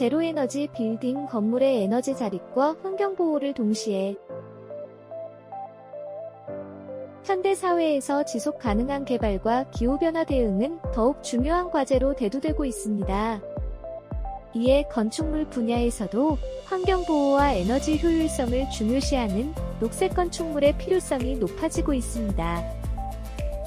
제로에너지 빌딩 건물의 에너지 자립과 환경보호를 동시에 현대 사회에서 지속 가능한 개발과 기후변화 대응은 더욱 중요한 과제로 대두되고 있습니다. 이에 건축물 분야에서도 환경보호와 에너지 효율성을 중요시하는 녹색 건축물의 필요성이 높아지고 있습니다.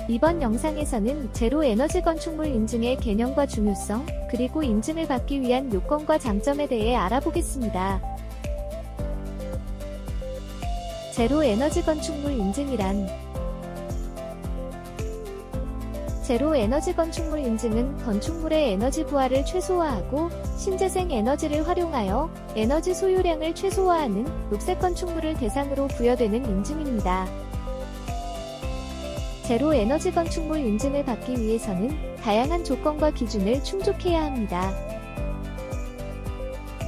이번 영상에서는 제로 에너지 건축물 인증의 개념과 중요성, 그리고 인증을 받기 위한 요건과 장점에 대해 알아보겠습니다. 제로 에너지 건축물 인증이란 제로 에너지 건축물 인증은 건축물의 에너지 부하를 최소화하고 신재생 에너지를 활용하여 에너지 소유량을 최소화하는 녹색 건축물을 대상으로 부여되는 인증입니다. 제로 에너지 건축물 인증을 받기 위해서는 다양한 조건과 기준을 충족해야 합니다.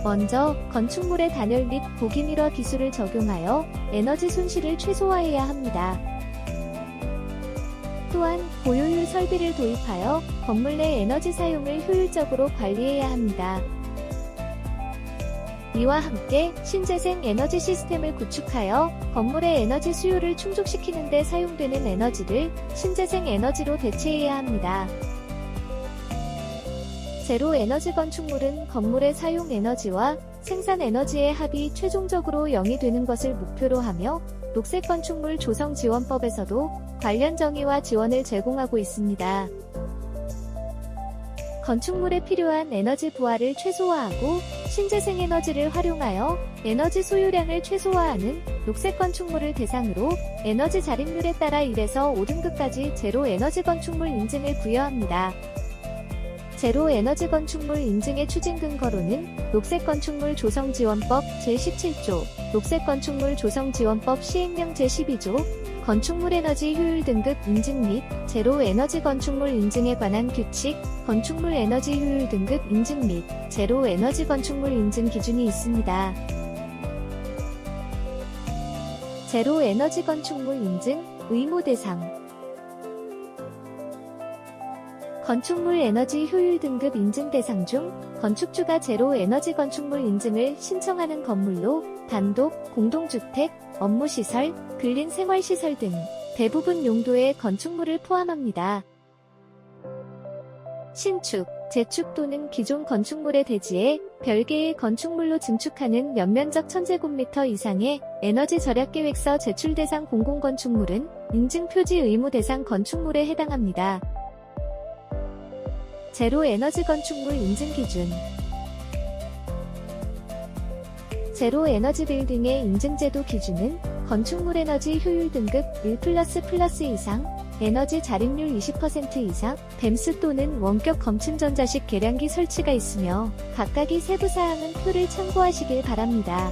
먼저, 건축물의 단열 및 보기 미러 기술을 적용하여 에너지 손실을 최소화해야 합니다. 또한 고효율 설비를 도입하여 건물 내 에너지 사용을 효율적으로 관리해야 합니다. 이와 함께 신재생 에너지 시스템을 구축하여 건물의 에너지 수요를 충족시키는 데 사용되는 에너지를 신재생 에너지로 대체해야 합니다. 제로 에너지 건축물은 건물의 사용 에너지와 생산 에너지의 합이 최종적으로 0이 되는 것을 목표로 하며 녹색 건축물 조성 지원법에서도 관련 정의와 지원을 제공하고 있습니다. 건축물에 필요한 에너지 부하를 최소화하고 신재생 에너지를 활용하여 에너지 소유량을 최소화하는 녹색 건축물을 대상으로 에너지 자립률에 따라 1에서 5등급까지 제로 에너지 건축물 인증을 부여합니다. 제로 에너지 건축물 인증의 추진 근거로는 녹색 건축물 조성 지원법 제17조, 녹색 건축물 조성 지원법 시행령 제12조, 건축물 에너지 효율 등급 인증 및 제로 에너지 건축물 인증에 관한 규칙, 건축물 에너지 효율 등급 인증 및 제로 에너지 건축물 인증 기준이 있습니다. 제로 에너지 건축물 인증 의무 대상 건축물 에너지 효율 등급 인증 대상 중 건축주가 제로 에너지 건축물 인증을 신청하는 건물로 단독, 공동주택, 업무시설, 근린 생활시설 등 대부분 용도의 건축물을 포함합니다. 신축, 재축 또는 기존 건축물의 대지에 별개의 건축물로 증축하는 연면적 1000제곱미터 이상의 에너지 절약 계획서 제출 대상 공공건축물은 인증 표지 의무 대상 건축물에 해당합니다. 제로 에너지 건축물 인증 기준 제로 에너지 빌딩의 인증제도 기준은 건축물 에너지 효율 등급 1++ 이상, 에너지 자립률 20% 이상, 뱀스 또는 원격 검침 전자식 계량기 설치가 있으며 각각의 세부사항은 표를 참고하시길 바랍니다.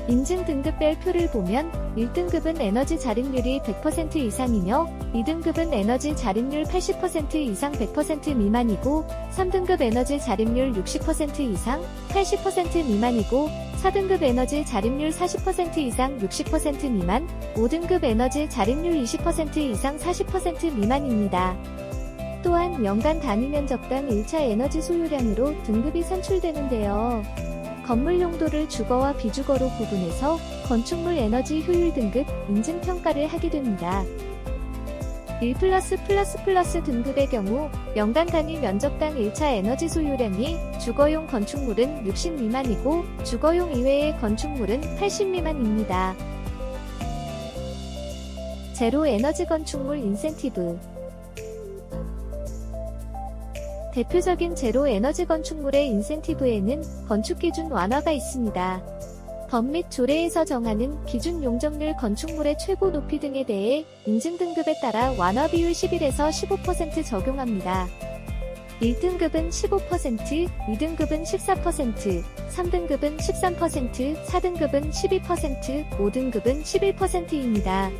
인증 등급별 표를 보면 1등급은 에너지 자립률이 100% 이상이며 2등급은 에너지 자립률 80% 이상 100% 미만이고 3등급 에너지 자립률 60% 이상 80% 미만이고 4등급 에너지 자립률 40% 이상 60% 미만 5등급 에너지 자립률 20% 이상 40% 미만입니다. 또한 연간 단위 면적당 1차 에너지 소유량으로 등급이 산출되는데요. 건물 용도를 주거와 비주거로 구분해서 건축물 에너지 효율 등급 인증 평가를 하게 됩니다. 1+++ 등급의 경우 연간 단위 면적당 1차 에너지 소유량이 주거용 건축물은 60 미만이고 주거용 이외의 건축물은 80 미만입니다. 제로 에너지 건축물 인센티브 대표적인 제로 에너지 건축물의 인센티브에는 건축기준 완화가 있습니다. 법 및 조례에서 정하는 기준 용적률 건축물의 최고 높이 등에 대해 인증 등급에 따라 완화 비율 11에서 15% 적용합니다. 1등급은 15%, 2등급은 14%, 3등급은 13%, 4등급은 12%, 5등급은 11%입니다.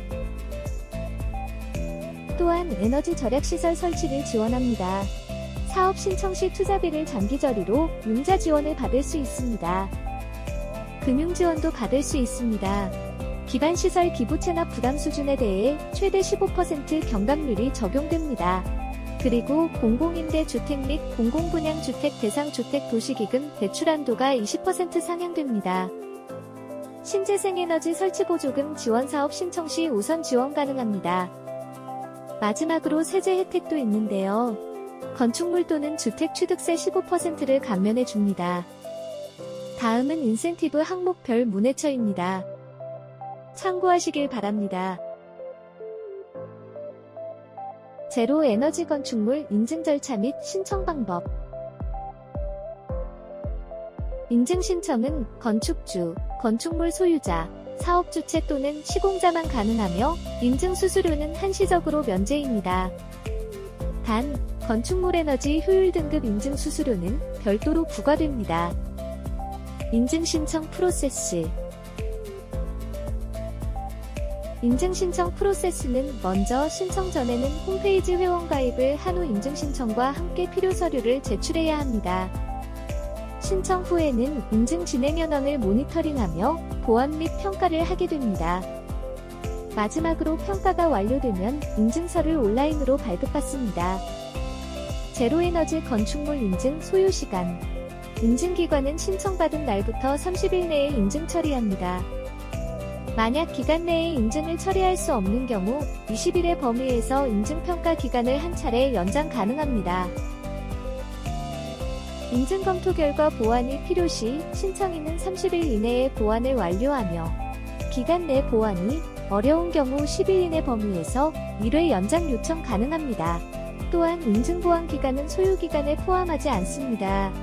또한 에너지 절약 시설 설치를 지원합니다. 사업 신청 시 투자비를 장기저리로 융자 지원을 받을 수 있습니다. 금융 지원도 받을 수 있습니다. 기반시설 기부 체납 부담 수준에 대해 최대 15% 경감률이 적용됩니다. 그리고 공공임대주택 및 공공분양주택 대상 주택 도시기금 대출 한도가 20% 상향됩니다. 신재생에너지 설치보조금 지원사업 신청 시 우선 지원 가능합니다. 마지막으로 세제 혜택도 있는데요. 건축물 또는 주택 취득세 15%를 감면해 줍니다. 다음은 인센티브 항목별 문해처입니다. 참고하시길 바랍니다. 제로 에너지 건축물 인증 절차 및 신청 방법. 인증 신청은 건축주, 건축물 소유자, 사업주체 또는 시공자만 가능하며 인증 수수료는 한시적으로 면제입니다. 단, 건축물 에너지 효율 등급 인증 수수료는 별도로 부과됩니다. 인증 신청 프로세스. 인증 신청 프로세스는 먼저 신청 전에는 홈페이지 회원 가입을 한 후 인증 신청과 함께 필요 서류를 제출해야 합니다. 신청 후에는 인증 진행 현황을 모니터링하며 보완 및 평가를 하게 됩니다. 마지막으로 평가가 완료되면 인증서를 온라인으로 발급받습니다. 제로에너지 건축물 인증 소요시간. 인증기관은 신청받은 날부터 30일 내에 인증 처리합니다. 만약 기간 내에 인증을 처리할 수 없는 경우 20일의 범위에서 인증평가 기간을 한 차례 연장 가능합니다. 인증 검토 결과 보완이 필요시 신청인은 30일 이내에 보완을 완료하며 기간 내 보완이 어려운 경우 10일 이내 범위에서 1회 연장 요청 가능합니다. 또한 인증 보완 기간은 소요 기간에 포함하지 않습니다.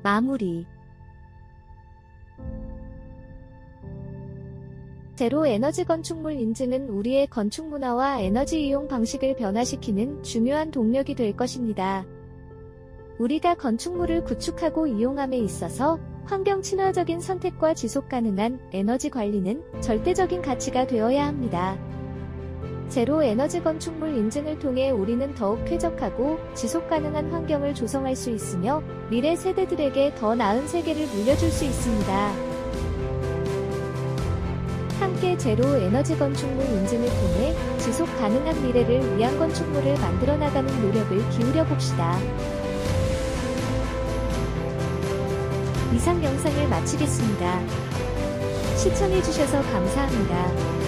마무리. 제로 에너지 건축물 인증은 우리의 건축 문화와 에너지 이용 방식을 변화시키는 중요한 동력이 될 것입니다. 우리가 건축물을 구축하고 이용함에 있어서 환경 친화적인 선택과 지속 가능한 에너지 관리는 절대적인 가치가 되어야 합니다. 제로 에너지 건축물 인증을 통해 우리는 더욱 쾌적하고 지속 가능한 환경을 조성할 수 있으며 미래 세대들에게 더 나은 세계를 물려줄 수 있습니다. 함께 제로 에너지 건축물 인증을 통해 지속 가능한 미래를 위한 건축물을 만들어 나가는 노력을 기울여 봅시다. 이상 영상을 마치겠습니다. 시청해주셔서 감사합니다.